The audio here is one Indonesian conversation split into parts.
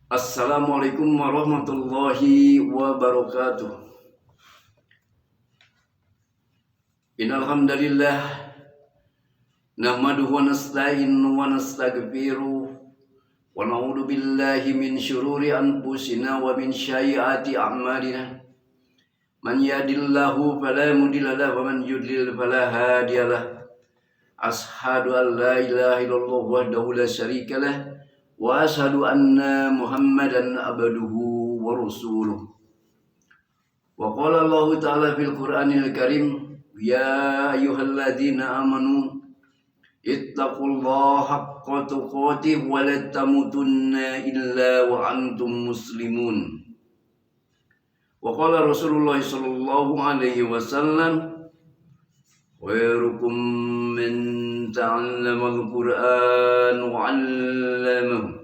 Assalamualaikum warahmatullahi wabarakatuh. Innal hamdalillah nahmaduhu wa nasta'inu wa nastaghfiruh wa na'udzu billahi min syururi anfusina wa min sayyiati a'malina. Man yahdihillahu fala mudilla lahu wa man yudlil fala hadiyalah. Ashhadu an la ilaha illallah wahdahu la syarika lah wa ashhadu anna Muhammadan abduhu wa rasuluh. Wa qala Allah ta'ala fil Qur'anil Karim, ya ayyuhalladzina amanu ittaqullaha haqqa tuqatih wa la tamutunna illa wa antum muslimun. Wa qala Rasulullah sallallahu alaihi wasallam, khairukum man ta'allama al-Qur'an wa 'allamahu.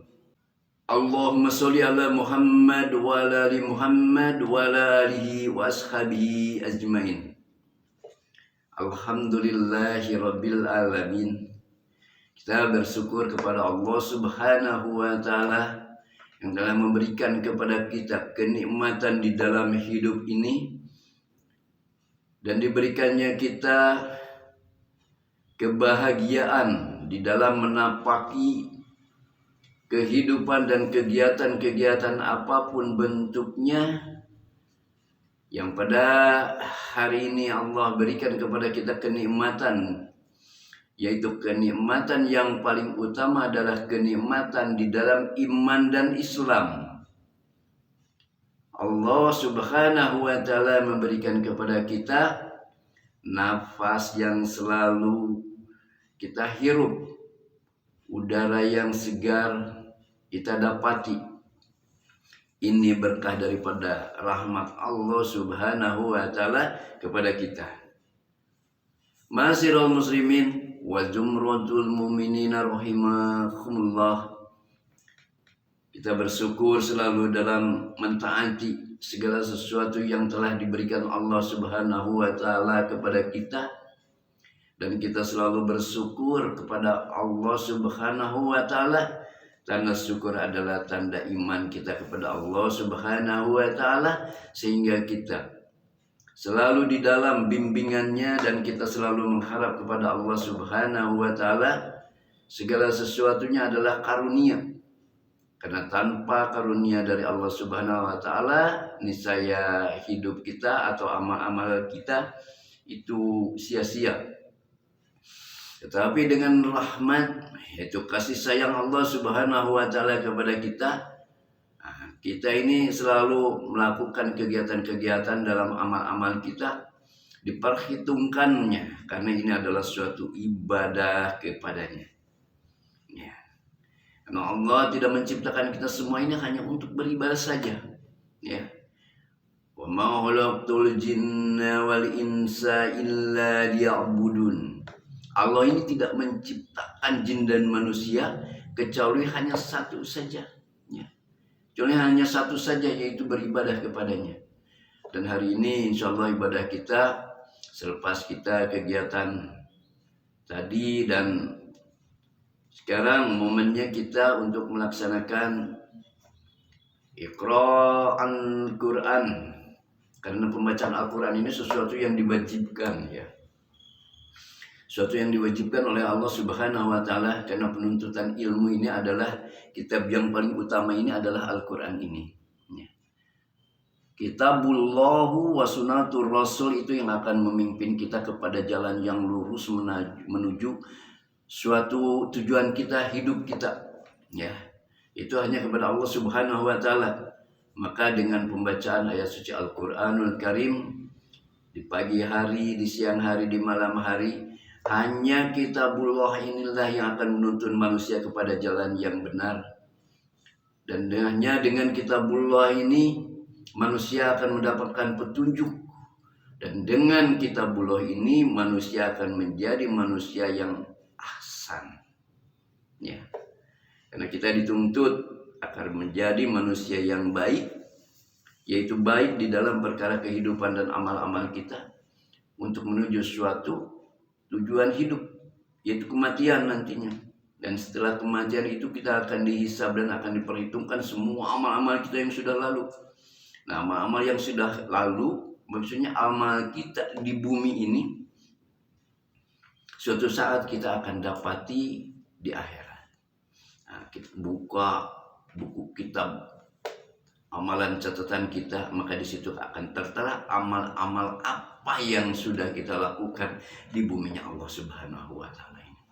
Allahumma sholli ala Muhammad wa ala ali Muhammad wa ala alihi wa ashabihi ajmain. Alhamdulillahi rabbil alamin. Kita bersyukur kepada Allah Subhanahu wa taala yang telah memberikan kepada kita kenikmatan di dalam hidup ini dan diberikannya kita kebahagiaan di dalam menapaki kehidupan dan kegiatan-kegiatan apapun bentuknya yang pada hari ini Allah berikan kepada kita kenikmatan, yaitu kenikmatan yang paling utama adalah kenikmatan di dalam iman dan Islam. Allah Subhanahu wa taala memberikan kepada kita nafas yang selalu kita hirup, udara yang segar kita dapati. Ini berkah daripada rahmat Allah Subhanahu wa taala kepada kita. Ma'asyiral muslimin wa jumratul mu'minina rahimakumullah. Kita bersyukur selalu dalam mentaati segala sesuatu yang telah diberikan Allah Subhanahu wa taala kepada kita. Dan kita selalu bersyukur kepada Allah Subhanahu wa taala. Tanda syukur adalah tanda iman kita kepada Allah Subhanahu wa taala, sehingga kita selalu di dalam bimbingannya dan kita selalu mengharap kepada Allah Subhanahu wa taala. Segala sesuatunya adalah karunia. Karena tanpa karunia dari Allah Subhanahu wa taala, niscaya hidup kita atau amal-amal kita itu sia-sia. Tetapi dengan rahmat, yaitu kasih sayang Allah Subhanahu wa taala kepada kita, kita ini selalu melakukan kegiatan-kegiatan dalam amal-amal kita, diperhitungkannya karena ini adalah suatu ibadah kepadanya. Ya. Karena Allah tidak menciptakan kita semua ini hanya untuk beribadah saja. Ya. Wa ma khalaqtul jinna wal insa illa liya'budun. Allah ini tidak menciptakan jin dan manusia kecuali hanya satu saja, ya. Kecuali hanya satu saja, yaitu beribadah kepadanya. Dan hari ini insya Allah ibadah kita selepas kita kegiatan tadi dan sekarang momennya kita untuk melaksanakan Iqra'an Quran. Karena pembacaan Al-Quran ini sesuatu yang diwajibkan, ya. Suatu yang diwajibkan oleh Allah Subhanahu wa taala, karena penuntutan ilmu ini adalah kitab yang paling utama ini adalah Al-Qur'an ini. Ya. Kitabullahu wa sunnatur rasul itu yang akan memimpin kita kepada jalan yang lurus menuju suatu tujuan kita, hidup kita. Ya. Itu hanya kepada Allah Subhanahu wa taala. Maka dengan pembacaan ayat suci Al-Qur'anul Karim di pagi hari, di siang hari, di malam hari, hanya kitabullah inilah yang akan menuntun manusia kepada jalan yang benar. Dan hanya dengan kitabullah ini manusia akan mendapatkan petunjuk. Dan dengan kitabullah ini manusia akan menjadi manusia yang ahsan. Ya. Karena kita dituntut agar menjadi manusia yang baik, yaitu baik di dalam perkara kehidupan dan amal-amal kita untuk menuju suatu tujuan hidup, yaitu kematian nantinya. Dan setelah kematian itu kita akan dihisab dan akan diperhitungkan semua amal-amal kita yang sudah lalu. Nah, amal-amal yang sudah lalu, maksudnya amal kita di bumi ini, suatu saat kita akan dapati di akhirat. Nah, kita buka buku kitab amalan catatan kita, maka di situ akan tertera amal-amal apa yang sudah kita lakukan di buminya Allah Subhanahu wa taala ini.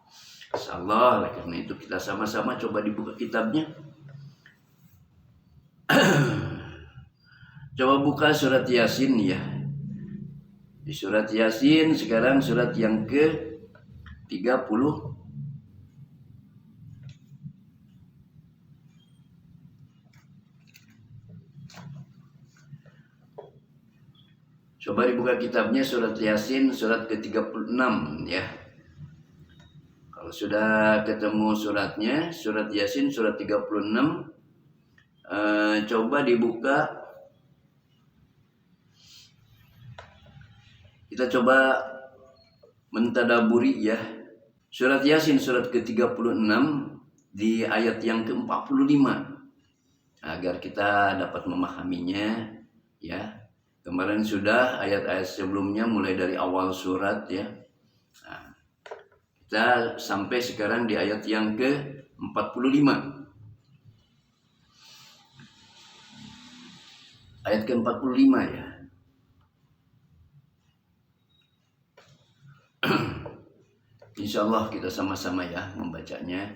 Insyaallah, karena itu kita sama-sama coba dibuka kitabnya. Coba buka surat Yasin ya. Di surat Yasin sekarang surat yang ke-30. Coba dibuka kitabnya surat Yasin surat ke-36 ya. Kalau sudah ketemu suratnya, surat Yasin surat 36, coba dibuka. Kita coba mentadaburi ya. Surat Yasin surat ke-36 di ayat yang ke-45 agar kita dapat memahaminya ya. Kemarin sudah ayat-ayat sebelumnya mulai dari awal surat ya. Nah, kita sampai sekarang di ayat yang ke-45. Ayat ke-45 ya. Insya Allah kita sama-sama ya membacanya.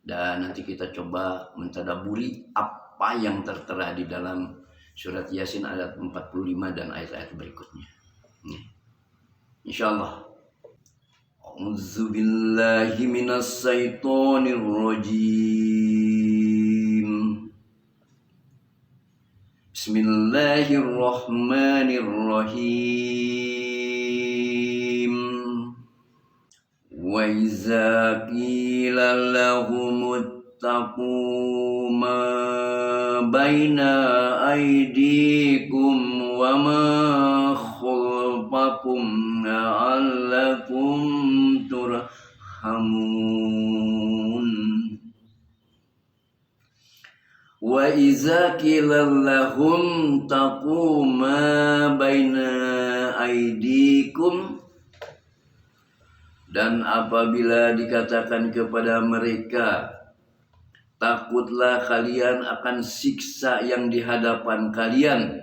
Dan nanti kita coba mentadaburi apa yang tertera di dalam surat Yasin ayat 45 dan ayat-ayat berikutnya. Insya Allah. A'udzubillahi minasyaitonirrajim. Bismillahirrahmanirrahim. Wa iza qila lahumuttaqu ma baina aydikum wa ma khalfakum la'allakum turhamun. Wa iza qila lahum taqu ma baina aydikum, dan apabila dikatakan kepada mereka, takutlah kalian akan siksa yang di hadapan kalian.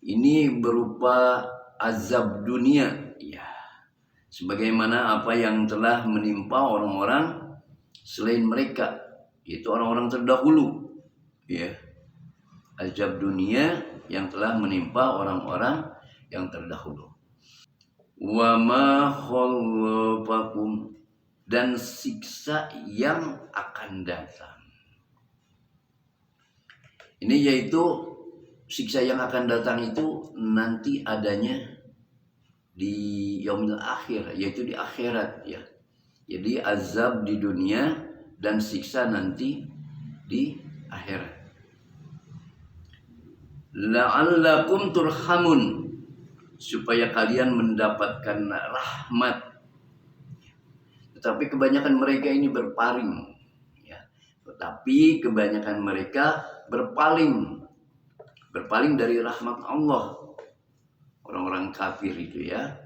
Ini berupa azab dunia, ya. Sebagaimana apa yang telah menimpa orang-orang selain mereka, yaitu orang-orang terdahulu, ya. Azab dunia yang telah menimpa orang-orang yang terdahulu. Wa ma khalfakum, dan siksa yang akan datang. Ini yaitu siksa yang akan datang itu nanti adanya di yaumil akhir, yaitu di akhirat ya. Jadi azab di dunia dan siksa nanti di akhirat. La'allakum turhamun, supaya kalian mendapatkan rahmat. Tetapi kebanyakan mereka ini berpaling ya. Tetapi kebanyakan mereka berpaling dari rahmat Allah. Orang-orang kafir itu ya.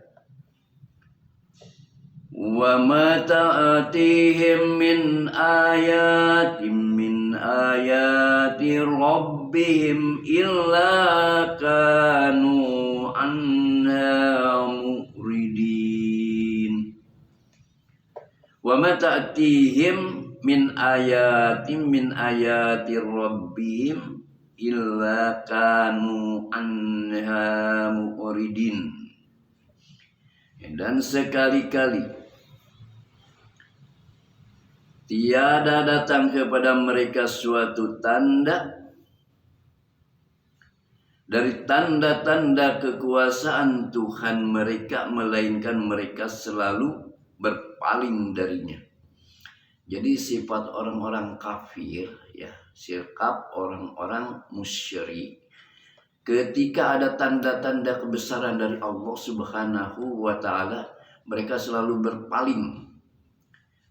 Wa ma ta'atihim min ayati rabbihim illa kanu anha mu'ridin. Wa ma ta'atihim min ayati rabbihim illa kanu anha mu'ridin. Dan sekali-kali tiada datang kepada mereka suatu tanda dari tanda-tanda kekuasaan Tuhan mereka, melainkan mereka selalu berpaling darinya. Jadi sifat orang-orang kafir ya, sikap orang-orang musyrik, ketika ada tanda-tanda kebesaran dari Allah Subhanahu wa taala, mereka selalu berpaling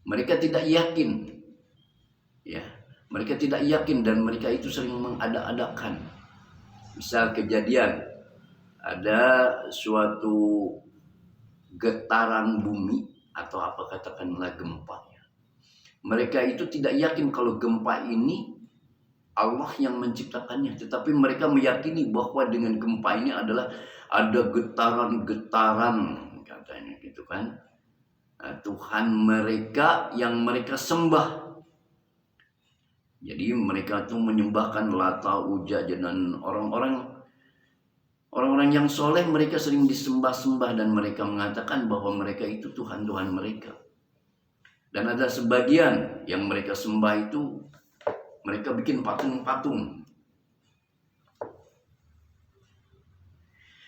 Mereka tidak yakin. Ya, mereka tidak yakin dan mereka itu sering mengada-adakan. Misal kejadian ada suatu getaran bumi atau apa katakanlah gempa. Mereka itu tidak yakin kalau gempa ini Allah yang menciptakannya, tetapi mereka meyakini bahwa dengan gempa ini adalah ada getaran-getaran katanya gitu kan. Nah, Tuhan mereka yang mereka sembah. Jadi mereka tuh menyembahkan Lata, Uja, dan orang-orang yang soleh mereka sering disembah-sembah dan mereka mengatakan bahwa mereka itu Tuhan-Tuhan mereka. Dan ada sebagian yang mereka sembah itu mereka bikin patung-patung.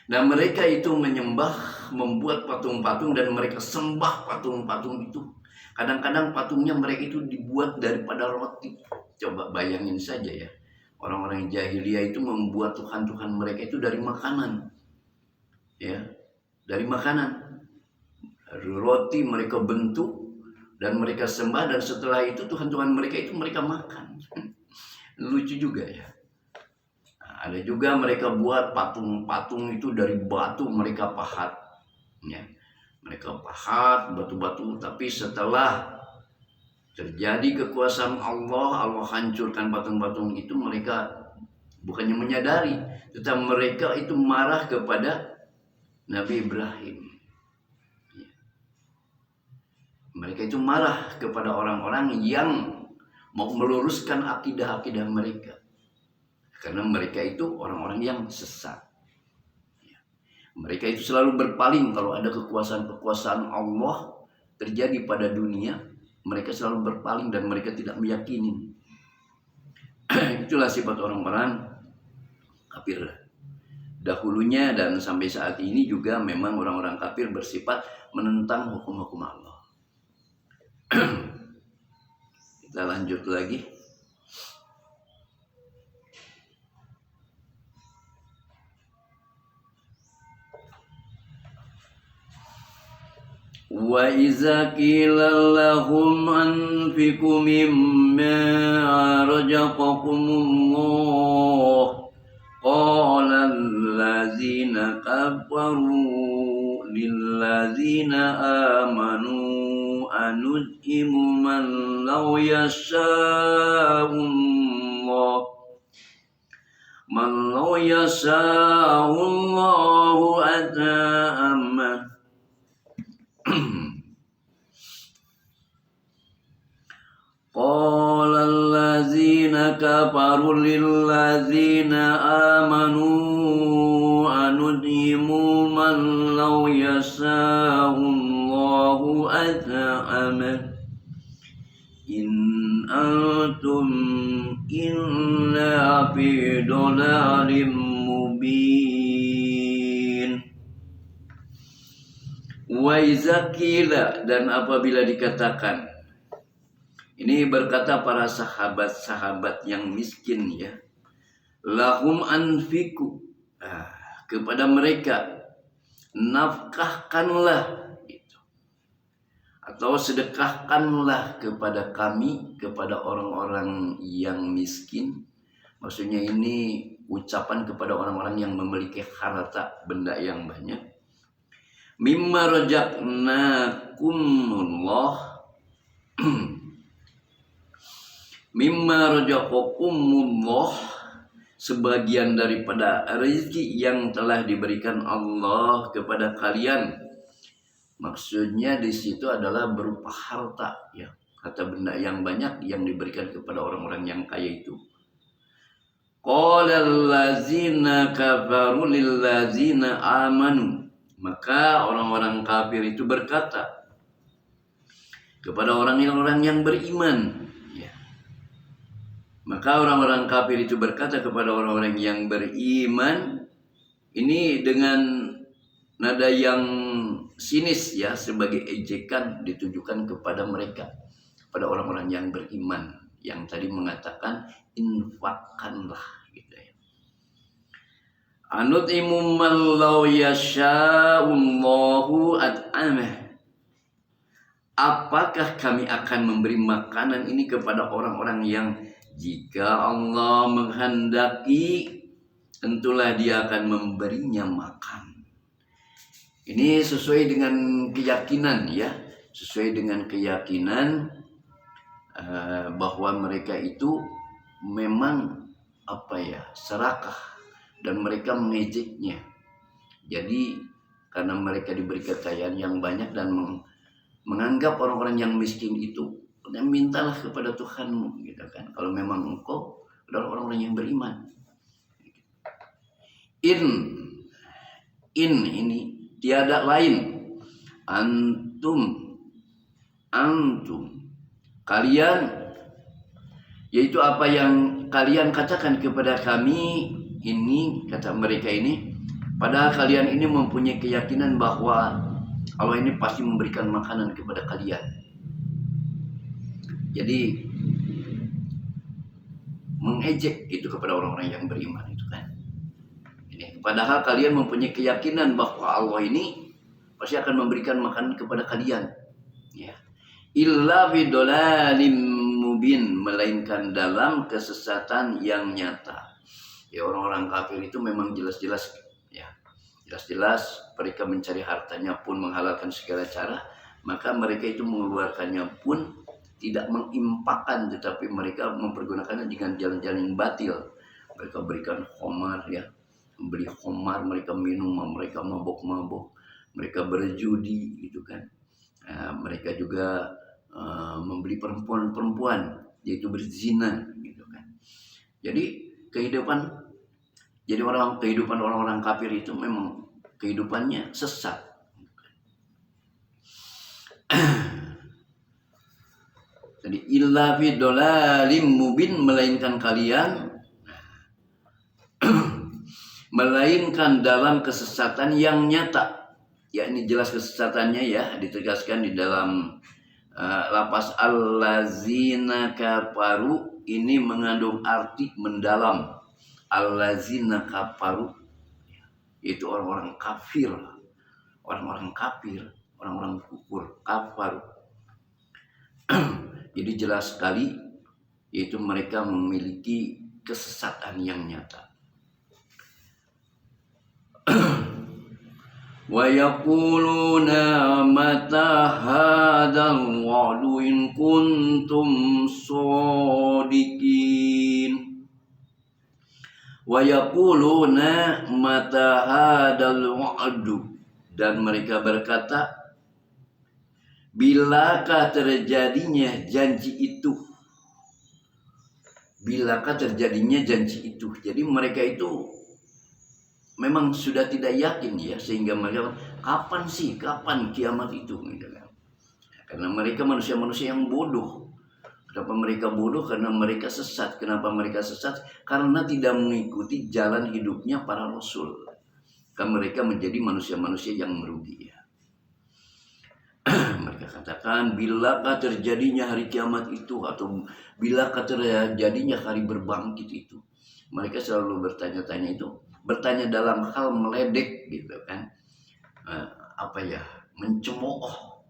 Dan mereka itu menyembah, membuat patung-patung dan mereka sembah patung-patung itu. Kadang-kadang patungnya mereka itu dibuat daripada roti. Coba bayangin saja ya. Orang-orang jahiliyah itu membuat Tuhan-Tuhan mereka itu dari makanan. Ya, dari makanan. Roti mereka bentuk dan mereka sembah, dan setelah itu Tuhan-Tuhan mereka itu mereka makan. Lucu juga ya. Nah, ada juga mereka buat patung-patung itu dari batu mereka pahat. Ya. Mereka pahat batu-batu, tapi setelah terjadi kekuasaan Allah, Allah hancurkan patung-patung itu, mereka bukannya menyadari, tetapi mereka itu marah kepada Nabi Ibrahim. Mereka itu marah kepada orang-orang yang mau meluruskan akidah-akidah mereka. Karena mereka itu orang-orang yang sesat. Mereka itu selalu berpaling kalau ada kekuasaan Allah terjadi pada dunia. Mereka selalu berpaling dan mereka tidak meyakini. Itulah sifat orang-orang kafir dahulunya, dan sampai saat ini juga memang orang-orang kafir bersifat menentang hukum-hukum Allah. Kita lanjut lagi. Wa iza qila lahum anfiqu mimma razaqakumullah qala allazina kafaru lillazina amanu anut'imu man law yasha'ullahu at'ama qala allazina kafaru lillazina amanu anut'imu man law yasha'ullahu at'ama in antum illa fi dhalalim mubin. Wa iza qila, dan apabila dikatakan, ini berkata para sahabat-sahabat yang miskin ya, lahum anfiku, kepada mereka nafkahkanlah gitu, atau sedekahkanlah kepada kami, kepada orang-orang yang miskin. Maksudnya ini ucapan kepada orang-orang yang memiliki harta benda yang banyak. Mimma razaqnakumullah mimma razaqakumullah, sebagian daripada rezeki yang telah diberikan Allah kepada kalian. Maksudnya di situ adalah berupa harta ya, harta benda yang banyak yang diberikan kepada orang-orang yang kaya itu. Qala allazina kafaru lillazina amanu, maka orang-orang kafir itu berkata kepada orang-orang yang beriman. Maka orang-orang kafir itu berkata kepada orang-orang yang beriman, ini dengan nada yang sinis ya, sebagai ejekan ditujukan kepada mereka, kepada orang-orang yang beriman, yang tadi mengatakan infakkanlah gitu ya. Anut'imu man law yasha'ullahu at'amah, apakah kami akan memberi makanan ini kepada orang-orang yang jika Allah menghendaki tentulah dia akan memberinya makan. Ini sesuai dengan keyakinan ya, sesuai dengan keyakinan bahwa mereka itu memang serakah dan mereka mengejeknya. Jadi karena mereka diberi kekayaan yang banyak dan menganggap orang-orang yang miskin itu, dan mintalah kepada Tuhanmu gitu kan, kalau memang engkau adalah orang-orang yang beriman. In ini tiada lain, antum kalian, yaitu apa yang kalian katakan kepada kami ini, kata mereka ini, padahal kalian ini mempunyai keyakinan bahwa Allah ini pasti memberikan makanan kepada kalian. Jadi mengejek itu kepada orang-orang yang beriman itu kan. Ini padahal kalian mempunyai keyakinan bahwa Allah ini pasti akan memberikan makanan kepada kalian. Ya. Illa bidolalim mubin, melainkan dalam kesesatan yang nyata. Ya, orang-orang kafir itu memang jelas-jelas ya. Jelas-jelas mereka mencari hartanya pun menghalalkan segala cara, maka mereka itu mengeluarkannya pun tidak mengimpakkan, tetapi mereka mempergunakannya dengan jalan-jalan yang batil. Mereka berikan khamar ya, beli khamar, mereka minum, mereka mabuk-mabuk, mereka berjudi gitu kan. Mereka juga membeli perempuan-perempuan, yaitu berzina gitu kan. Jadi kehidupan orang-orang kafir itu memang kehidupannya sesat. Jadi illa fi dolalim mubin, melainkan kalian melainkan dalam kesesatan yang nyata. Ya, ini jelas kesesatannya ya, ditegaskan di dalam lapas allazina kafaru, ini mengandung arti mendalam. Allazina kafaru yaitu orang-orang kafir, orang-orang kufur, kafaru. Jadi jelas sekali, yaitu mereka memiliki kesesatan yang nyata. Wa yaquluna mata hadzal wa'du in kuntum shadiqin. Wa yaquluna mata hadzal wa'du, dan mereka berkata, bilakah terjadinya janji itu? Bilakah terjadinya janji itu? Jadi mereka itu memang sudah tidak yakin ya, sehingga mereka kapan kiamat itu gitu kan. Karena mereka manusia-manusia yang bodoh. Kenapa mereka bodoh? Karena mereka sesat. Kenapa mereka sesat? Karena tidak mengikuti jalan hidupnya para rasul. Karena mereka menjadi manusia-manusia yang merugi ya. Mereka katakan, bilakah terjadinya hari kiamat itu, atau bilakah terjadinya hari berbangkit itu. Mereka selalu bertanya-tanya itu, bertanya dalam hal meledek gitu kan, mencemooh,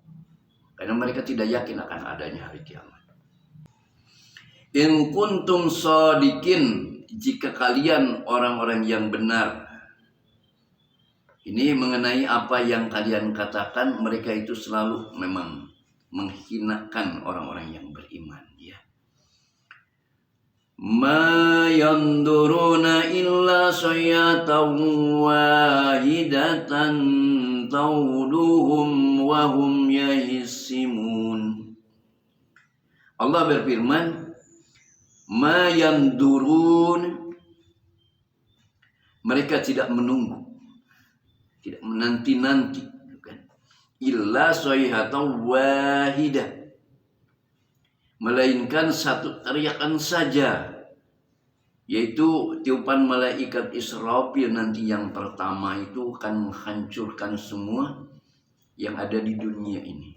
karena mereka tidak yakin akan adanya hari kiamat. In kuntum shadiqin, jika kalian orang-orang yang benar. Ini mengenai apa yang kalian katakan, mereka itu selalu memang menghinakan orang-orang yang beriman ya. Ma yanduruna illa sayatan wahidatan tauduhum wa hum yahissimun. Allah berfirman, ma yandurun, mereka tidak menunggu, tidak menanti-nanti kan? Illa sayhatan wahidah, melainkan satu teriakan saja, yaitu tiupan malaikat Israfil nanti yang pertama itu akan menghancurkan semua yang ada di dunia ini.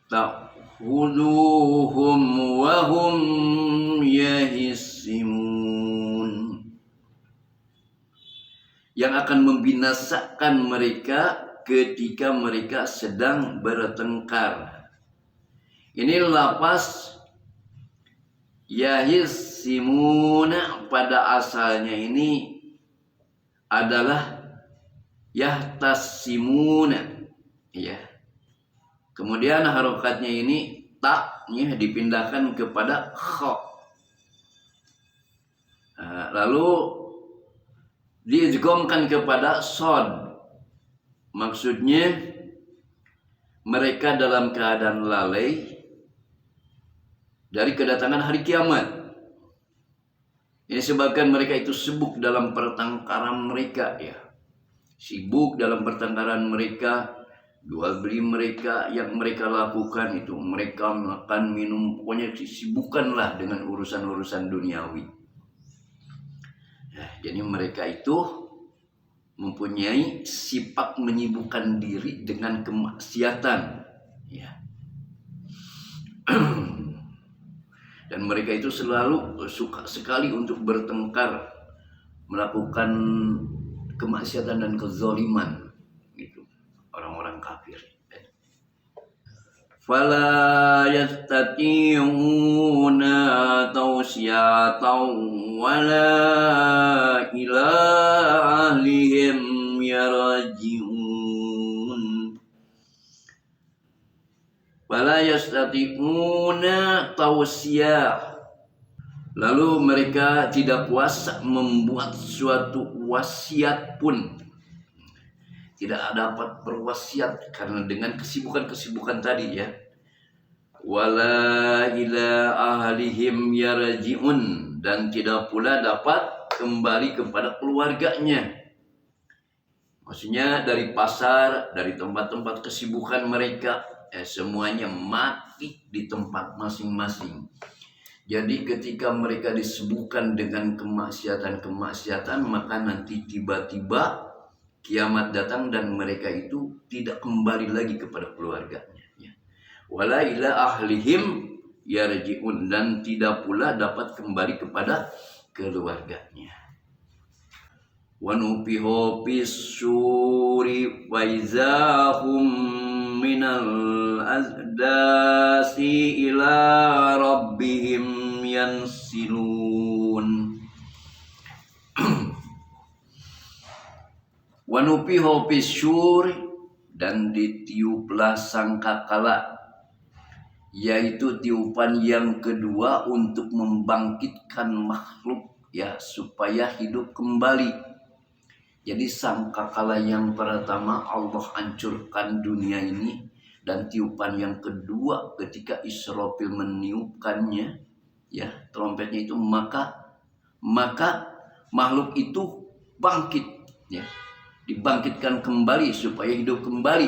Ta'khuduhum wa hum yahissimun, yang akan membinasakan mereka ketika mereka sedang bertengkar. Ini lapas yahisimuna pada asalnya ini adalah yahtasimuna, ya. Kemudian harokatnya ini taknya dipindahkan kepada kha. Lalu diidghamkan kepada sod. Maksudnya mereka dalam keadaan lalai dari kedatangan hari kiamat. Ini sebabkan mereka itu sibuk dalam pertengkaran mereka, ya. Sibuk dalam pertengkaran mereka, jual beli mereka yang mereka lakukan itu, mereka makan minum, pokoknya sibukkanlah dengan urusan-urusan duniawi. Nah, jadi mereka itu mempunyai sifat menyibukkan diri dengan kemaksiatan, ya. Dan mereka itu selalu suka sekali untuk bertengkar, melakukan kemaksiatan dan kezaliman, gitu, orang-orang kafir. Fala yastati'una tawsiyatan wala ila ahlihim yarji'un. Fala yastati'una tawsiyah. Lalu mereka tidak kuasa membuat suatu wasiat pun. Tidak dapat berwasiat karena dengan kesibukan-kesibukan tadi, ya. Wala ila ahlihim yarji'un, dan tidak pula dapat kembali kepada keluarganya. Maksudnya dari pasar, dari tempat-tempat kesibukan mereka, semuanya mati di tempat masing-masing. Jadi ketika mereka disibukkan dengan kemaksiatan-kemaksiatan, maka nanti tiba-tiba kiamat datang dan mereka itu tidak kembali lagi kepada keluarganya, ya. Wala ila ahlihim yarji'un, dan tidak pula dapat kembali kepada keluarganya. Wa nufiha fis-suri wa izahum minal azdasi ila rabbihim yansilun. Wanupiho pisyur, dan ditiuplah sangkakala, yaitu tiupan yang kedua untuk membangkitkan makhluk, ya, supaya hidup kembali. Jadi sangkakala yang pertama Allah hancurkan dunia ini, dan tiupan yang kedua ketika Israfil meniupkannya, ya, trompetnya itu, maka makhluk itu bangkit, ya, dibangkitkan kembali supaya hidup kembali.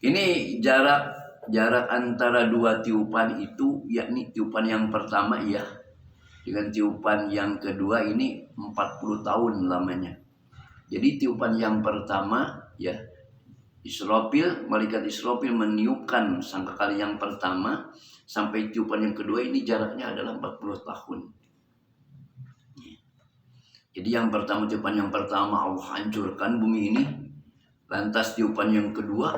Ini jarak antara dua tiupan itu, yakni tiupan yang pertama, ya, dengan tiupan yang kedua ini 40 tahun lamanya. Jadi tiupan yang pertama, ya, malaikat Israfil meniupkan sangkakala yang pertama sampai tiupan yang kedua ini jaraknya adalah 40 tahun. Jadi tiupan yang pertama Allah hancurkan bumi ini. Lantas tiupan yang kedua,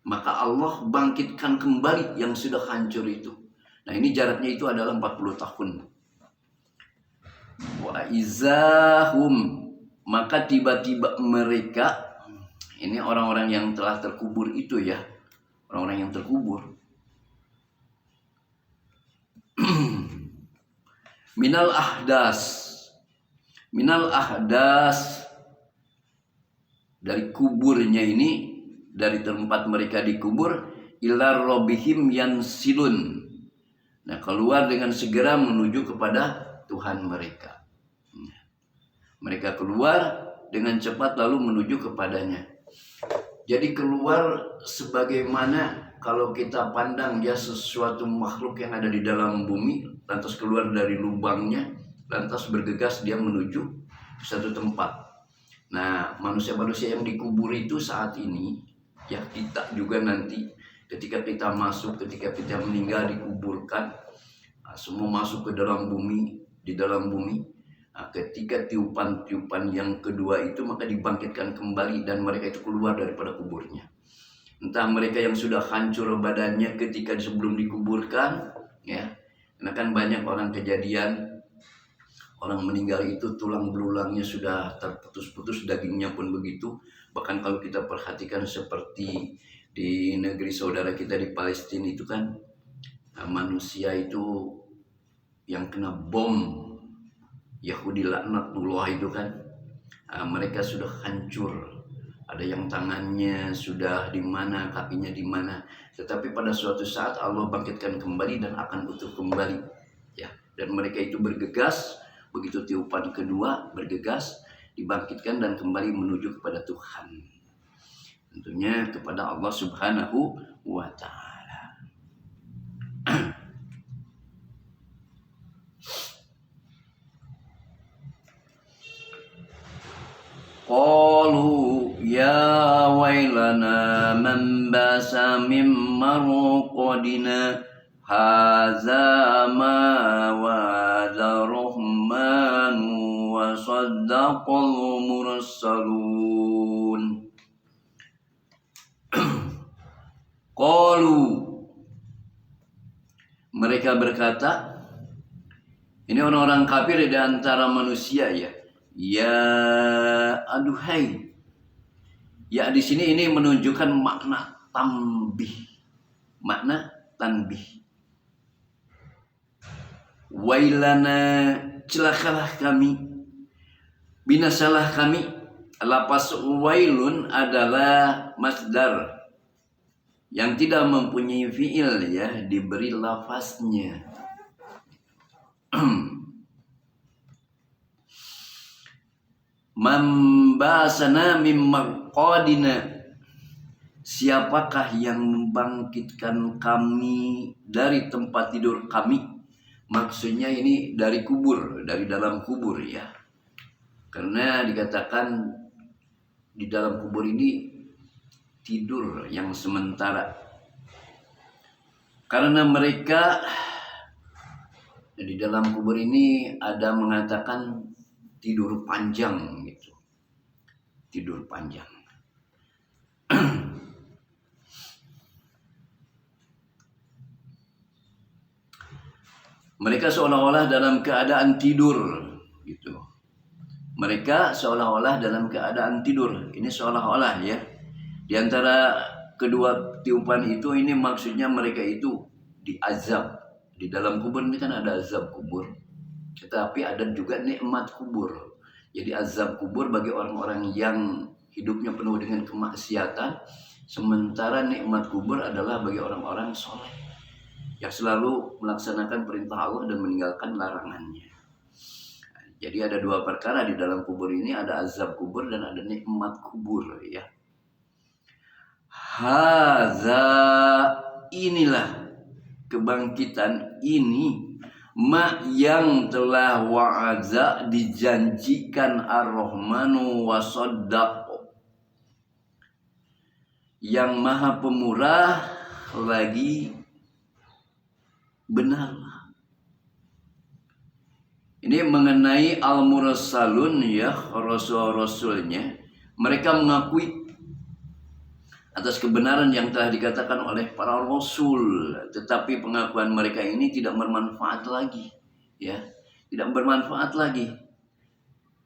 maka Allah bangkitkan kembali yang sudah hancur itu. Nah, ini jaraknya itu adalah 40 tahun. Wa izahum, maka tiba-tiba mereka, ini orang-orang yang telah terkubur itu, ya, orang-orang yang terkubur. Minal ahdas, dari kuburnya ini, dari tempat mereka dikubur, ila rabbihim yansilun. Nah, keluar dengan segera menuju kepada Tuhan mereka. Mereka keluar dengan cepat lalu menuju kepadanya. Jadi keluar sebagaimana kalau kita pandang dia sesuatu makhluk yang ada di dalam bumi, lantas keluar dari lubangnya, lantas bergegas dia menuju satu tempat. Nah, manusia-manusia yang dikubur itu saat ini, ya, kita juga nanti ketika kita meninggal dikuburkan, semua masuk ke dalam bumi, di dalam bumi. Nah, ketika tiupan yang kedua itu, maka dibangkitkan kembali dan mereka itu keluar daripada kuburnya. Entah mereka yang sudah hancur badannya ketika sebelum dikuburkan, ya. Karena kan banyak orang kejadian orang meninggal itu tulang belulangnya sudah terputus-putus, dagingnya pun begitu. Bahkan kalau kita perhatikan seperti di negeri saudara kita di Palestina itu kan, manusia itu yang kena bom Yahudi laknatullah itu kan, mereka sudah hancur. Ada yang tangannya sudah di mana, kakinya di mana. Tetapi pada suatu saat Allah bangkitkan kembali dan akan utuh kembali. Ya, dan mereka itu bergegas, begitu tiupan kedua bergegas, dibangkitkan dan kembali menuju kepada Tuhan. Tentunya kepada Allah Subhanahu wa Ta'ala. Qalu ya wailana man basa min marqadina hadza ma wa'ada rahmanu wa saddaqal mursalun. Qalu, mereka berkata, ini orang-orang kafir di antara manusia ya. Ya aduhai. Ya di sini ini menunjukkan makna tambih. Makna tanbih. Wailana, celakalah kami. Binasalah kami. Lapas wailun adalah masdar yang tidak mempunyai fiil ya, diberi lafaznya. Mambasana mimmarqadina, siapakah yang membangkitkan kami dari tempat tidur kami? Maksudnya ini dari kubur, dari dalam kubur ya. Karena dikatakan di dalam kubur ini tidur yang sementara. Karena mereka di dalam kubur ini ada mengatakan tidur panjang gitu. Tidur panjang. Mereka seolah-olah dalam keadaan tidur gitu. Mereka seolah-olah dalam keadaan tidur. Ini seolah-olah ya. Di antara kedua tiupan itu ini maksudnya mereka itu diazab. Di dalam kubur ini kan ada azab kubur. Tetapi ada juga nikmat kubur. Jadi azab kubur bagi orang-orang yang hidupnya penuh dengan kemaksiatan. Sementara nikmat kubur adalah bagi orang-orang soleh yang selalu melaksanakan perintah Allah dan meninggalkan larangannya. Jadi ada dua perkara di dalam kubur ini, ada azab kubur dan ada nikmat kubur ya. Hadza, inilah kebangkitan ini, ma yang telah wa'adza dijanjikan ar-Rahmanu wa saddaq, yang maha pemurah lagi benarlah. Ini mengenai al-mursalun ya, rasul-rasulnya. Mereka mengakui atas kebenaran yang telah dikatakan oleh para rasul, tetapi pengakuan mereka ini tidak bermanfaat lagi ya, tidak bermanfaat lagi.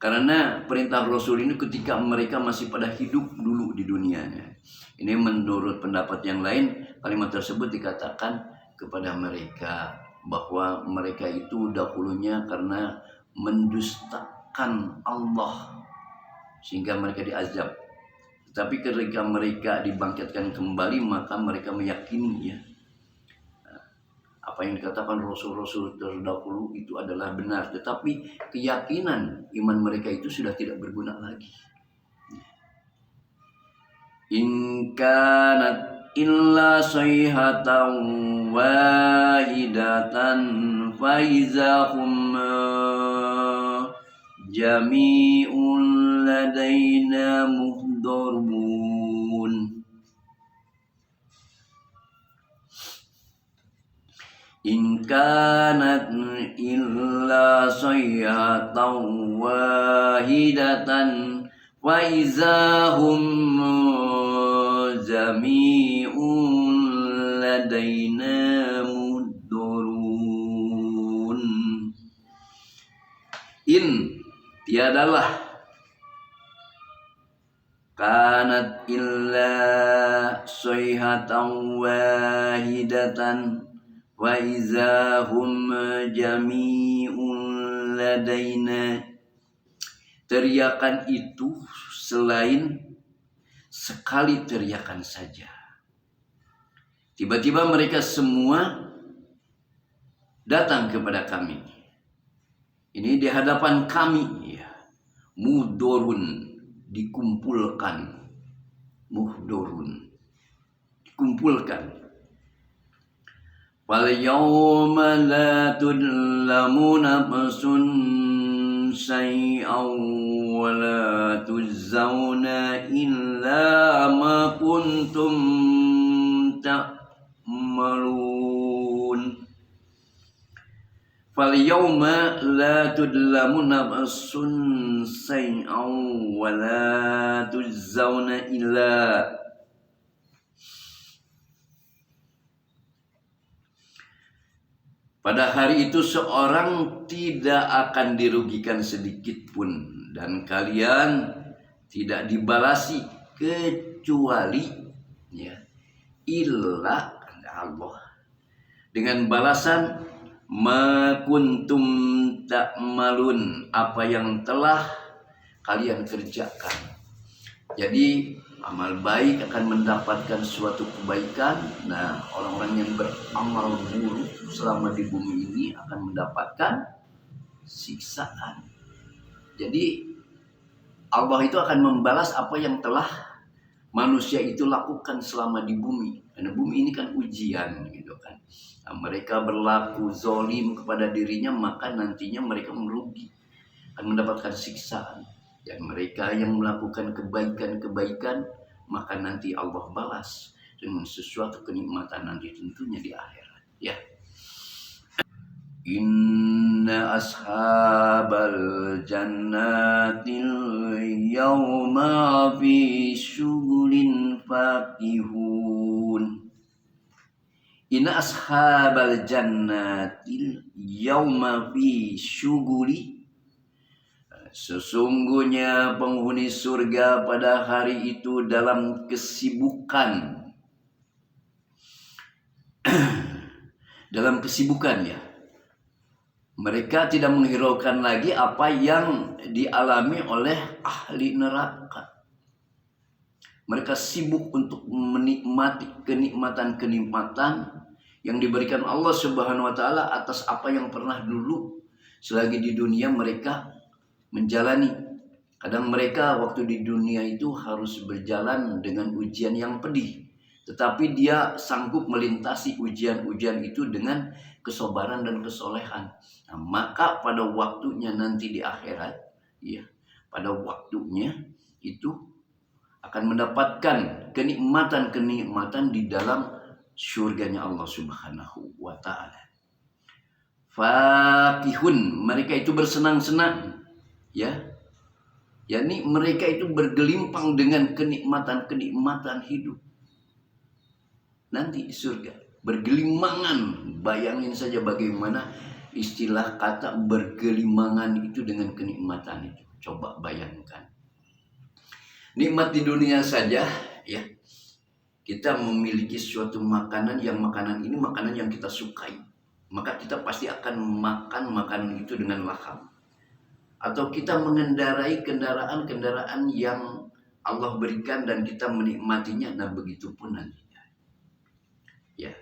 Karena perintah rasul ini ketika mereka masih pada hidup dulu di dunianya. Ini menurut pendapat yang lain, kalimat tersebut dikatakan kepada mereka bahwa mereka itu dahulunya karena mendustakan Allah sehingga mereka diazab. Tapi ketika mereka dibangkitkan kembali, maka mereka meyakini ya, apa yang dikatakan rasul-rasul terdahulu itu adalah benar. Tetapi keyakinan iman mereka itu sudah tidak berguna lagi. In kanat illa sayhatan wahidatan faizahum jami'un ladaina muhdharun. In kanat illa sayhatan wahidatan faizahum jami'un ladaina muhdharun. In tiadalah kanat illa sayhatan wahidatan wa izahum jami'un ladaina. Teriakan itu selain sekali teriakan saja. Tiba-tiba mereka semua datang kepada kami. Ini di hadapan kami, ya. Muhdharun, dikumpulkan. Muhdharun, dikumpulkan. Fal yawma la tudlamu nafsun syai'an wa la tujzauna illa ma kuntum ta'malun. Fal yawma la tudlamu nafsun syai'an wa la tujzauna illa. Pada hari itu seorang tidak akan dirugikan sedikit pun, dan kalian tidak dibalasi kecuali, ya, illa Allah, dengan balasan ma kuntum ta'malun, apa yang telah kalian kerjakan. Jadi amal baik akan mendapatkan suatu kebaikan. Nah, orang-orang yang beramal buruk selama di bumi ini akan mendapatkan siksaan. Jadi Allah itu akan membalas apa yang telah manusia itu lakukan selama di bumi. Karena bumi ini kan ujian, gitu kan. Nah, mereka berlaku zalim kepada dirinya, maka nantinya mereka merugi, akan mendapatkan siksaan. Dan mereka yang melakukan kebaikan-kebaikan, maka nanti Allah balas dengan sesuatu kenikmatan nanti tentunya di akhirat, ya. Inna ashabal jannatil yawma fi syughlin fakihun. Inna ashabal jannatil yawma fi syughuli. Sesungguhnya penghuni surga pada hari itu dalam kesibukan. Dalam kesibukan, ya. Mereka tidak menghiraukan lagi apa yang dialami oleh ahli neraka. Mereka sibuk untuk menikmati kenikmatan-kenikmatan yang diberikan Allah Subhanahu wa taala atas apa yang pernah dulu selagi di dunia mereka menjalani. Kadang mereka waktu di dunia itu harus berjalan dengan ujian yang pedih, tetapi dia sanggup melintasi ujian-ujian itu dengan kesabaran dan kesolehan. Nah, maka pada waktunya nanti di akhirat, ya, pada waktunya itu akan mendapatkan kenikmatan-kenikmatan di dalam surganya Allah Subhanahu wa taala. Fakihun, mereka itu bersenang-senang, ya, yakni mereka itu bergelimpang dengan kenikmatan-kenikmatan hidup nanti di surga, bergelimangan. Bayangin saja bagaimana istilah kata bergelimangan itu dengan kenikmatan itu. Coba bayangkan, nikmat di dunia saja, ya, kita memiliki suatu makanan yang makanan yang kita sukai, maka kita pasti akan makan makanan itu dengan lahap. Atau kita mengendarai kendaraan-kendaraan yang Allah berikan dan kita menikmatinya. Nah, begitu pun nantinya, ya.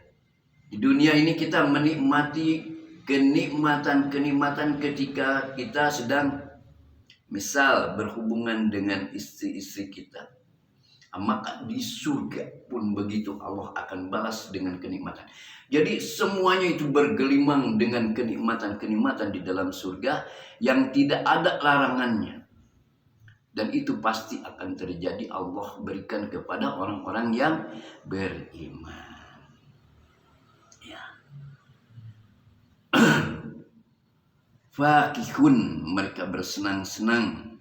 Di dunia ini kita menikmati kenikmatan-kenikmatan ketika kita sedang misal berhubungan dengan istri-istri kita. Maka di surga pun begitu, Allah akan balas dengan kenikmatan. Jadi semuanya itu bergelimang dengan kenikmatan-kenikmatan di dalam surga yang tidak ada larangannya. Dan itu pasti akan terjadi, Allah berikan kepada orang-orang yang beriman. Ya. Fakihun, mereka bersenang-senang.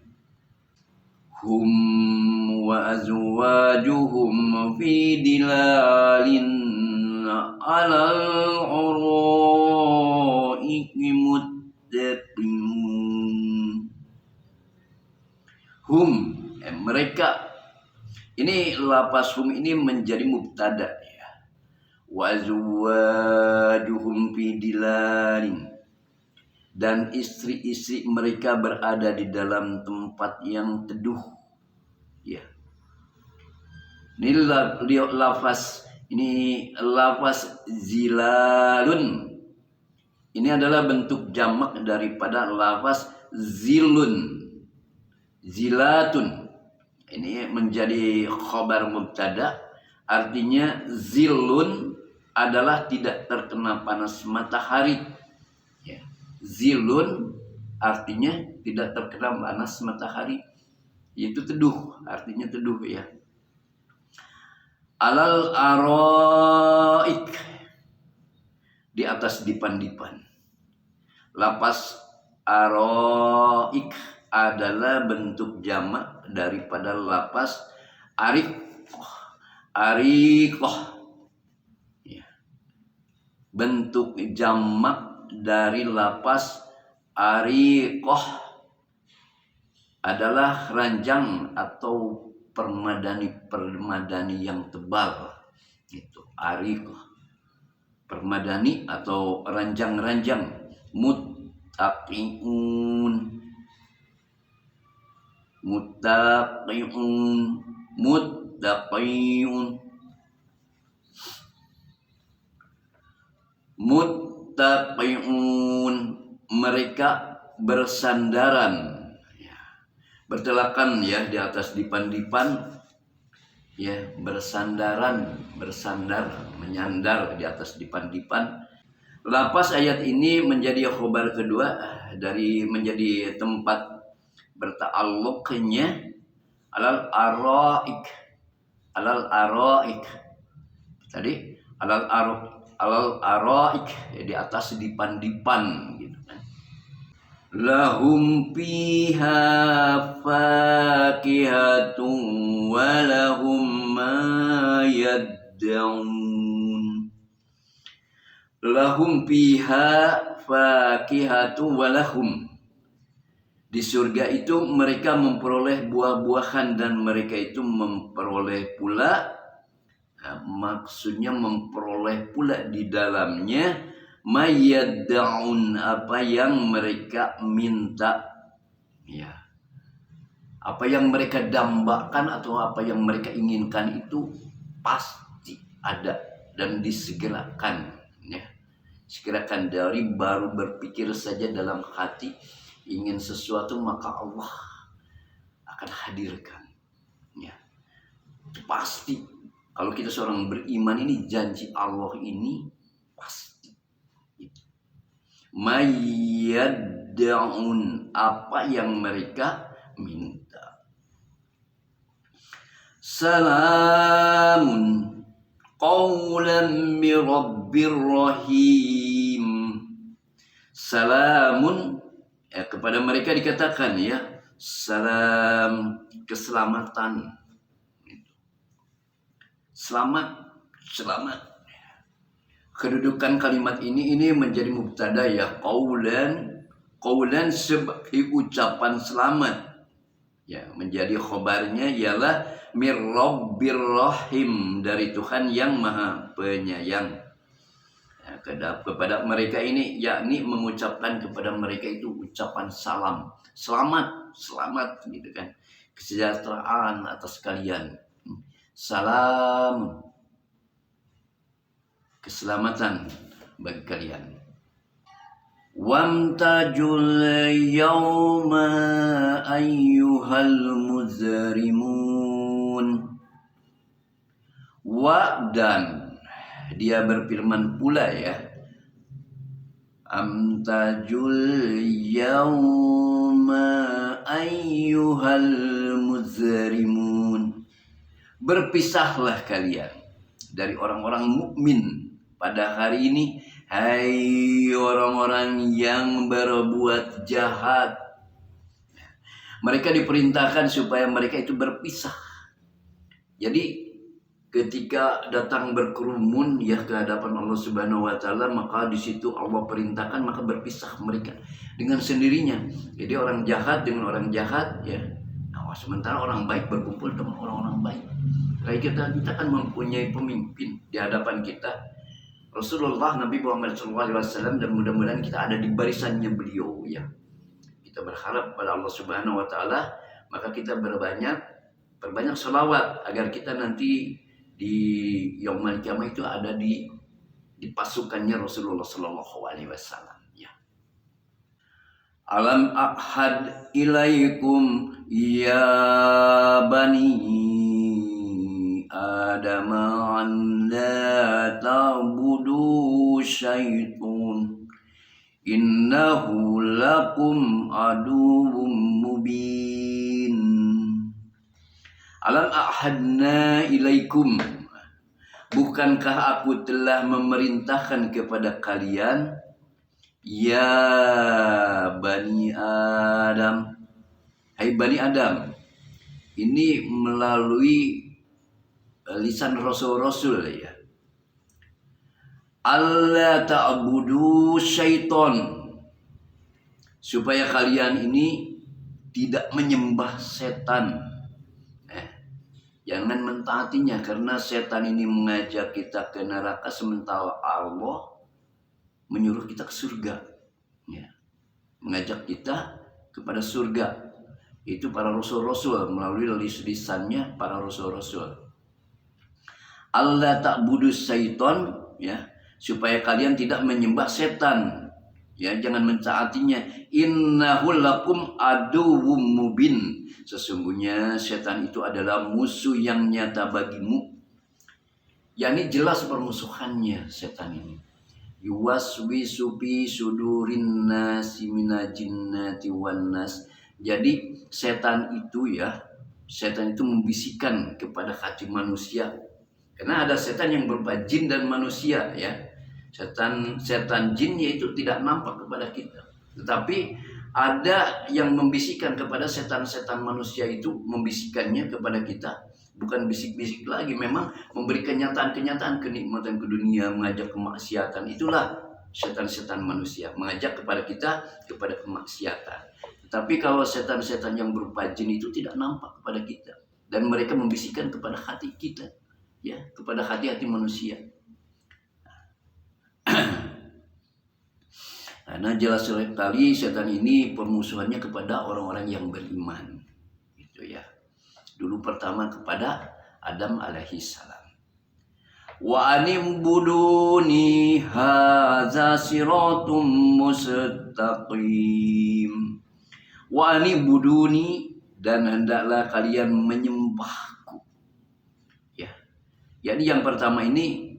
Hum wa azwajuhum fi dilalin alal uraiki muttaqin. Hum, mereka. Ini lafaz hum ini menjadi mubtada ya. Wa azwajuhum fi dilalin, dan istri-istri mereka berada di dalam tempat yang teduh. Ya. Ini lafaz zilalun. Ini adalah bentuk jamak daripada lafaz zilun. Zilatun. Ini menjadi khabar mubtada, artinya zilun adalah tidak terkena panas matahari. Ya. Zilun artinya tidak terkena panas matahari, yaitu teduh, artinya teduh ya. Alal araik, di atas dipan-dipan. Lafaz araik adalah bentuk jamak daripada lafaz ariqah. Ariqah. Ya. Bentuk jamak dari lafaz ariqah adalah ranjang atau permadani yang tebal. Itu ariqah. Permadani atau ranjang-ranjang. Muttaqiun. Muttaqiun, muttaqiun, muttaqiun, mereka bersandaran, ya, bertelakan ya di atas dipan-dipan, ya, bersandaran, bersandar, menyandar di atas dipan-dipan. Lafaz ayat ini menjadi khobar kedua dari menjadi tempat berta'alluqnya alal araik. Alal araik. Tadi alal araik, ya, di atas dipan-dipan gitu kan. Lahum fiha fakihatun wa lahum ma yad'un. Lahum fiha fakihatu wa lahum. Di surga itu mereka memperoleh buah-buahan dan mereka itu memperoleh pula, maksudnya memperoleh pula di dalamnya mayyad'un, apa yang mereka minta, ya, apa yang mereka dambakan atau apa yang mereka inginkan itu pasti ada dan disegerakan, ya. Segerakan dari baru berpikir saja dalam hati ingin sesuatu, maka Allah akan hadirkan, ya. Pasti kalau kita seorang beriman ini, janji Allah ini pasti. Mayyad'un, apa yang mereka minta. Salamun qawlan min rabbir rahim. Salamun, ya, kepada mereka dikatakan ya, salam, keselamatan. Selamat, selamat. Kedudukan kalimat ini menjadi mubtada ya, qaulan sebagai ucapan selamat. Ya, menjadi khobarnya ialah mir rabbir rahim, dari Tuhan yang Maha Penyayang. Ya, kepada mereka ini, yakni mengucapkan kepada mereka itu ucapan salam, selamat, selamat gitu kan, kesejahteraan atas kalian, salam, keselamatan bagi kalian. Wamtajul yawma ayyuhal muzrimun. Wa, dan dia berfirman pula ya, amtajul yawma ayyuhal muzrimun. Berpisahlah kalian dari orang-orang mukmin pada hari ini, hai orang-orang yang berbuat jahat. Mereka diperintahkan supaya mereka itu berpisah. Jadi ketika datang berkerumun ya ke hadapan Allah Subhanahu wa taala, maka di situ Allah perintahkan maka berpisah mereka dengan sendirinya. Jadi orang jahat dengan orang jahat ya. Nah, sementara orang baik berkumpul dengan orang-orang baik. Kita kan mempunyai pemimpin di hadapan kita, Rasulullah Nabi Muhammad SAW, dan mudah-mudahan kita ada di barisannya beliau ya. Kita berharap pada Allah Subhanahu wa taala, maka kita perbanyak sholawat agar kita nanti di yaumul kiamah itu ada di pasukannya Rasulullah Sallallahu Alaihi Wasallam. Ya. Alam ahad ilaikum ya bani Adam an la ta'budu syaiton innahu lakum aduwwum mubin. Alam ahadna ilaikum, bukankah aku telah memerintahkan kepada kalian, ya Bani Adam, hai Bani Adam. Ini melalui lisan Rasul-Rasul ya. Allah ta'budu syaiton, supaya kalian ini tidak menyembah setan. Jangan mentaatinya, karena setan ini mengajak kita ke neraka sementara Allah menyuruh kita ke surga. Ya. Mengajak kita kepada surga. Itu para rasul-rasul melalui lisannya para rasul-rasul. Allah ta'budu syaiton ya, supaya kalian tidak menyembah setan. Ya, jangan mentaatinya. Innahu lakum aduwwum mubin. Sesungguhnya setan itu adalah musuh yang nyata bagimu. Yani jelas permusuhannya setan ini. Yuwaswisu fi sudurin nasi minal jinnati wan nas. Jadi setan itu membisikkan kepada hati manusia. Karena ada setan yang berupa jin dan manusia ya. Setan jinnya itu tidak nampak kepada kita, tetapi ada yang membisikkan kepada setan-setan manusia, itu membisikkannya kepada kita, bukan bisik-bisik lagi, memang memberi kenyataan-kenyataan kenikmatan ke dunia, mengajak kemaksiatan. Itulah setan-setan manusia, mengajak kepada kita kepada kemaksiatan. Tetapi kalau setan-setan yang berupa jin itu tidak nampak kepada kita, dan mereka membisikkan kepada hati kita ya, kepada hati-hati manusia. Karena jelas sekali setan ini permusuhannya kepada orang-orang yang beriman. Gitu ya. Dulu pertama kepada Adam alaihi salam. Wa animbuduni hadza siratum mustaqim. Wa animbuduni, dan hendaklah kalian menyembahku. Ya. Jadi yang pertama ini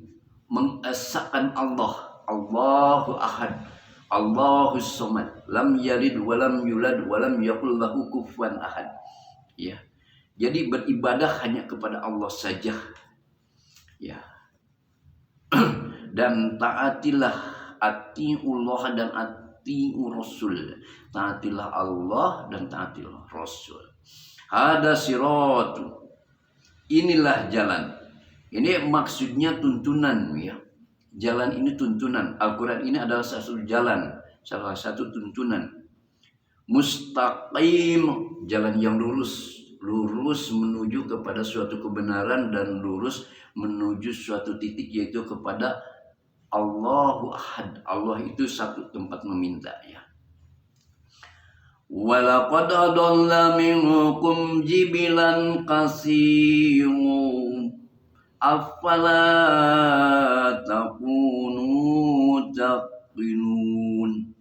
mengesahkan Allah. Allahu ahad, Allahus somad, lam yalid walam yulad walam yakul lahu kufuwan ahad. Ya. Jadi beribadah hanya kepada Allah saja. Ya. Dan taatilah, atiullah dan atiur rasul. Taatilah Allah dan taatilah Rasul. Hada siratu. Inilah jalan. Ini maksudnya tuntunan ya. Jalan ini tuntunan. Al-Quran ini adalah satu jalan, salah satu tuntunan. Mustaqim, jalan yang lurus. Lurus menuju kepada suatu kebenaran dan lurus menuju suatu titik, yaitu kepada Allahu Ahad. Allah itu satu tempat meminta ya. Walaqad adalla minkum jibilan qasirun afala takunu taqinun.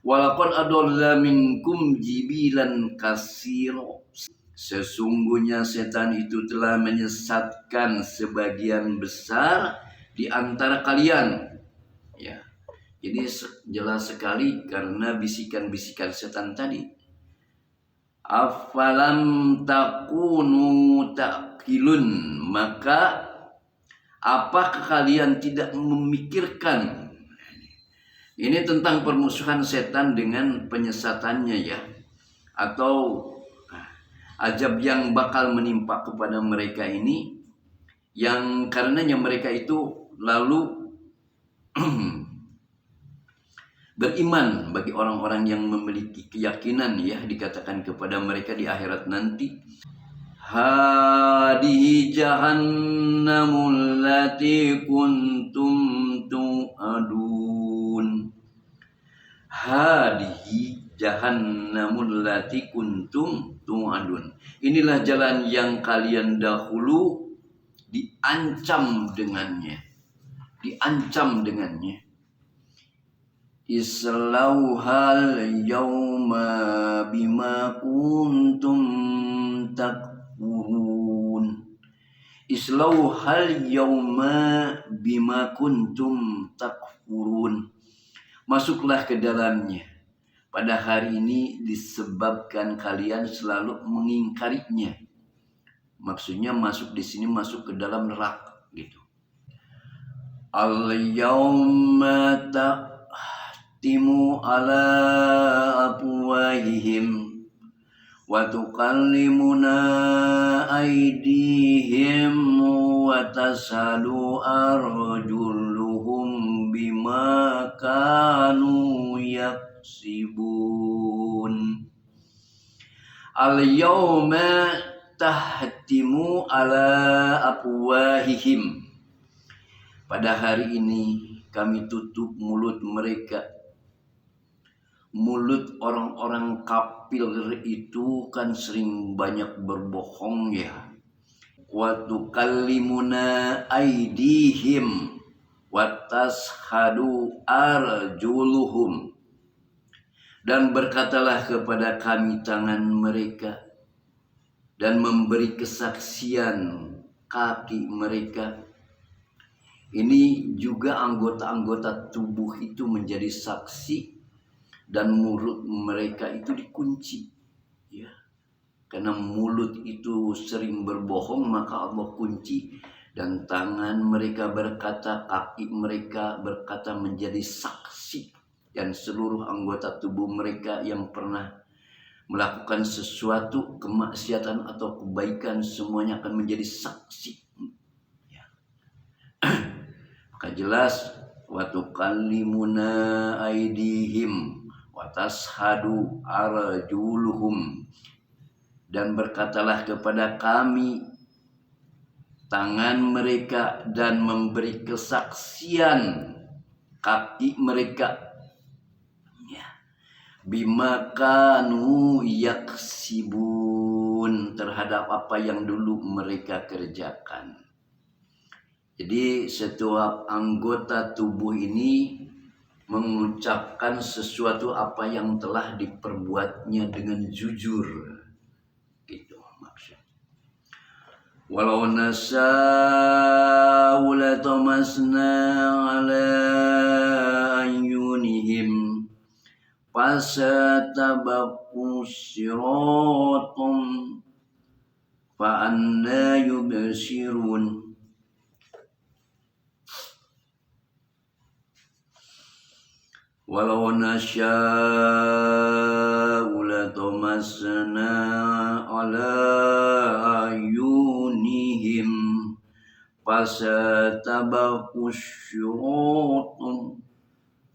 Walaqad adalla minkum jibilan kasiro. Sesungguhnya setan itu telah menyesatkan sebagian besar di antara kalian. Ya. Jadi jelas sekali karena bisikan-bisikan setan tadi. Afalam takunu taqilun, maka apakah kalian tidak memikirkan? Ini tentang permusuhan setan dengan penyesatannya ya. Atau Azab yang bakal menimpa kepada mereka ini, yang karenanya mereka itu lalu beriman. Bagi orang-orang yang memiliki keyakinan, ya, dikatakan kepada mereka di akhirat nanti, hadihi jahannamul lati kuntum tu'adun. Hadihi jahannamul lati kuntum tu'adun. Inilah jalan yang kalian dahulu diancam dengannya. Diancam dengannya. Islauhal yawma bima kuntum takfurun. Islauhal yawma bima kuntum takfurun. Masuklah ke dalamnya pada hari ini disebabkan kalian selalu mengingkarinya. Maksudnya masuk di sini masuk ke dalam neraka gitu. Al-yawma tahtimu ala afwahihim wa tukallimuna aydihim wa tashalu arjuluhum bima kanu yaksibun. Al-yawma tahtimu ala afwahihim. Pada hari ini kami tutup mulut mereka. Mulut orang-orang kafir itu kan sering banyak berbohong, ya. Wa tukallimuna aydihim wa tashhadu arjuluhum. Dan berkatalah kepada kami tangan mereka, dan memberi kesaksian kaki mereka. Ini juga anggota-anggota tubuh itu menjadi saksi, dan mulut mereka itu dikunci, ya. Karena mulut itu sering berbohong, maka Allah kunci. Dan tangan mereka berkata, kaki mereka berkata, menjadi saksi. Dan seluruh anggota tubuh mereka yang pernah melakukan sesuatu kemaksiatan atau kebaikan, semuanya akan menjadi saksi. Maka jelas, wa tukallimuna aydihim wa tashhadu arjuluhum. Dan berkatalah kepada kami tangan mereka, dan memberi kesaksian kaki mereka, ya, bima kanu yaksibun, terhadap apa yang dulu mereka kerjakan. Jadi setiap anggota tubuh ini mengucapkan sesuatu apa yang telah diperbuatnya dengan jujur. Gitu maksudnya. Walau nasa'u latamasna ala ayunihim fasatabaqu siratum fa anna yubsirun. Walau nasya'u latamasna ala ayunihim fasatabaqu syuratum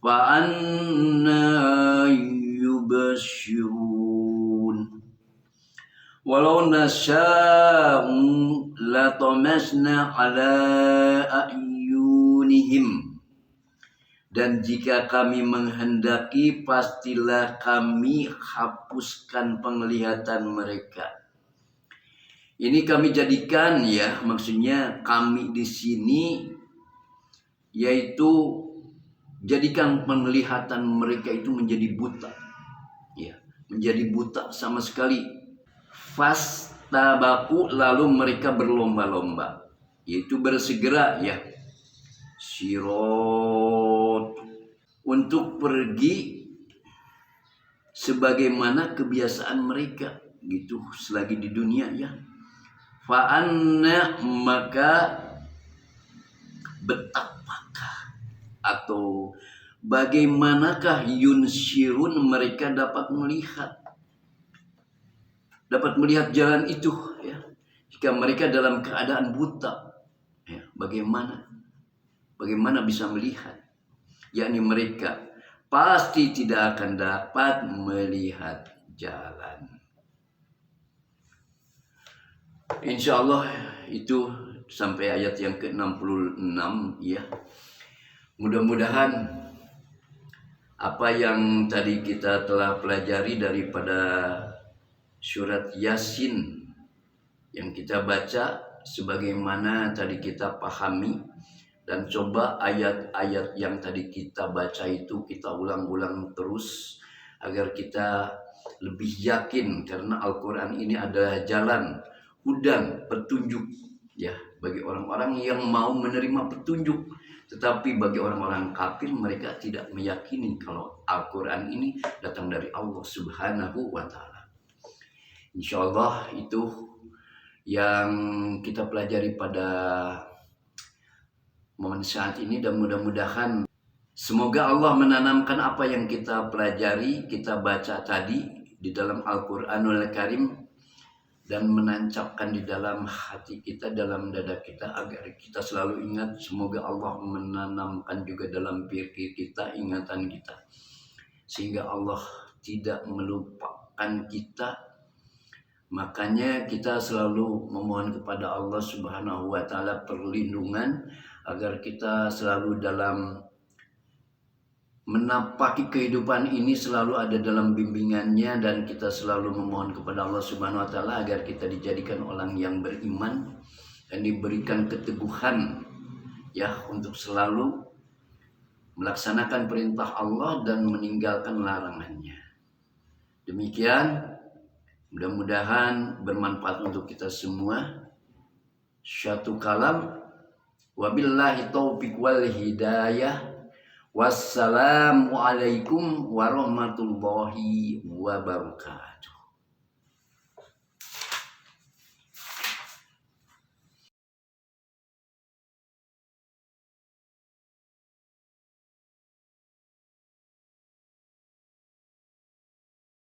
fa anna yubsirun. Walau nasya'u latamasna ala ayunihim. Dan jika kami menghendaki, pastilah kami hapuskan penglihatan mereka. Ini kami jadikan, ya, maksudnya kami di sini, yaitu jadikan penglihatan mereka itu menjadi buta, ya, menjadi buta sama sekali. Fastabaku, lalu mereka berlomba-lomba, yaitu bersegera, ya, sirot, untuk pergi sebagaimana kebiasaan mereka gitu selagi di dunia, ya. Fa'anna, maka betapakah atau bagaimanakah yunsyirun, mereka dapat melihat. dapat melihat jalan itu, ya. Jika mereka dalam keadaan buta, ya, bagaimana bisa melihat? Yakni mereka pasti tidak akan dapat melihat jalan. Insya Allah itu sampai ayat yang ke-66, ya. Mudah-mudahan apa yang tadi kita telah pelajari daripada surat Yasin yang kita baca sebagaimana tadi kita pahami, dan coba ayat-ayat yang tadi kita baca itu kita ulang-ulang terus agar kita lebih yakin, karena Al-Quran ini adalah jalan, hudan, petunjuk, ya, bagi orang-orang yang mau menerima petunjuk. Tetapi bagi orang-orang kafir, mereka tidak meyakini kalau Al-Quran ini datang dari Allah Subhanahu wa Ta'ala. Insya Allah itu yang kita pelajari pada momen saat ini, dan mudah-mudahan semoga Allah menanamkan apa yang kita pelajari, kita baca tadi di dalam Al-Quranul Karim, dan menancapkan di dalam hati kita, dalam dada kita, agar kita selalu ingat. Semoga Allah menanamkan juga dalam pikir kita, ingatan kita, sehingga Allah tidak melupakan kita. Makanya kita selalu memohon kepada Allah Subhanahu wa Ta'ala perlindungan, agar kita selalu dalam menapaki kehidupan ini selalu ada dalam bimbingannya, dan kita selalu memohon kepada Allah Subhanahu wa Ta'ala agar kita dijadikan orang yang beriman dan diberikan keteguhan, ya, untuk selalu melaksanakan perintah Allah dan meninggalkan larangannya. Demikian, mudah-mudahan bermanfaat untuk kita semua. Syatu kalam, wabillahi taufiq wal hidayah. Wassalamualaikum warahmatullahi wabarakatuh.